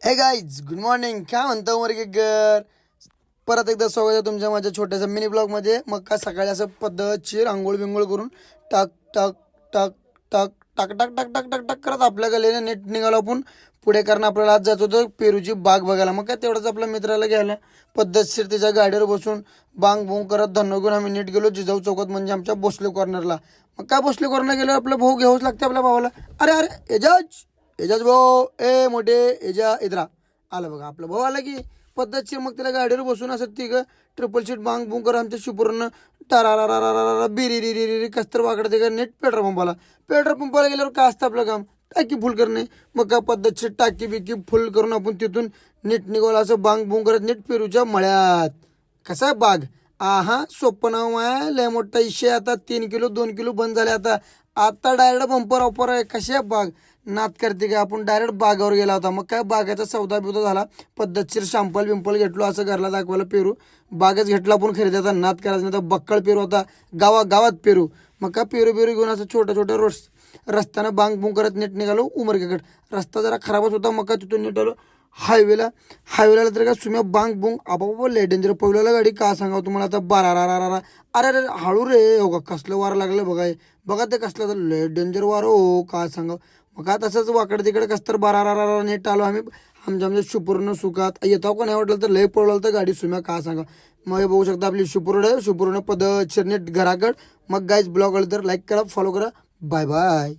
हे guys good morning. काय म्हणता वर्गेकर? परत एकदा स्वागत आहे तुमच्या माझ्या छोट्याशा मिनी ब्लॉगमध्ये. मग का सकाळी असं पद्धतशीर आंघोळ बिंगोळ करून टाक टाक टाक टाक टाक टाक टाक टाक टाक टाक करत आपल्या गलीने नेट निघालो आपण पुढे. कारण आपल्याला आज जात होतं पेरूची बाग बघायला. मग काय तेवढंच आपल्या मित्राला घ्यायला पद्धतशीर त्याच्या गाडीवर बसून बांग बुंग करत धन्नो घेऊन आम्ही नीट गेलो जिजाऊ चौकात, म्हणजे आमच्या भोसले कॉर्नरला. मग काय भोसले कॉर्नर गेल्यावर आपला भाऊ घ्यावंच लागते आपल्या भावाला. अरे अरे एजाज एजाज भाऊ, ए मोठे एजा इधरा आला बघा आपला भाऊ आला की पद्धतशीर. मग त्याला गाडीवर बसून असं तिघं ट्रिपल सीट बांग बुंग कर आमच्या शिपूर्ण टारा बिरी री री री कस्तर वाकडं ते का नेट पेट्रोल पंपाला गेल्यावर काय असतं आपलं काम? टाकी फुल करणे. मग काय पद्धतशीर टाकी बिकी फुल करून आपण तिथून नीट निघाला असं बांग बुंग करत नीट पेरूच्या मळ्यात. कसा बाग? आहा सोपं नाव आहे, लय मोठा इशे. आता 3 किलो 2 किलो बंद झाले. आता आता डायरेक्ट बंपर ऑफर आहे. कशा बाग नात करते काय? आपण डायरेक्ट बागावर गेला होता. मग काय बागाचा सौदा बिवदा झाला. पद्धतशीर शॅम्पल बिंपल घेतलो असं घरला दाखवायला. पेरू बागच घेतला आपण खरेदीचा नात करायचा नाही तर बक्कळ पेरू होता गावात पेरू. मग काय पेरू घेऊन असं छोट्या छोट्या रस्त्यानं बांग बुंग करत नीट निघालो उमरगेकडे. रस्ता जरा खराबच होता. मग काय तिथून नीट आलो हायवेला. तर का सुम्या बांग बुंग आपोआप लय डेंजर पहिल्याला गाडी. का सांगावं तुम्हाला आता बारा अरे अरे हळू रे. हो का कसलं वारं लागलं बघा. बघा ते कसलं तर लय डेंजर वारं हो. का सांगावं. मग का तसंच वाकडे तिकडे कसं तर बारा नेट आलो आम्ही आमच्या सुपूर्ण सुखात. येतो का नाही वाटलं तर लय पळवलं तर गाडी सुम्या. का सांगा. मग हे बघू शकता आपली सुपूर्ण पद्धतशीर नीट घराकड. मग गाईज ब्लॉग आलं तर लाईक करा, फॉलो करा. Bye bye.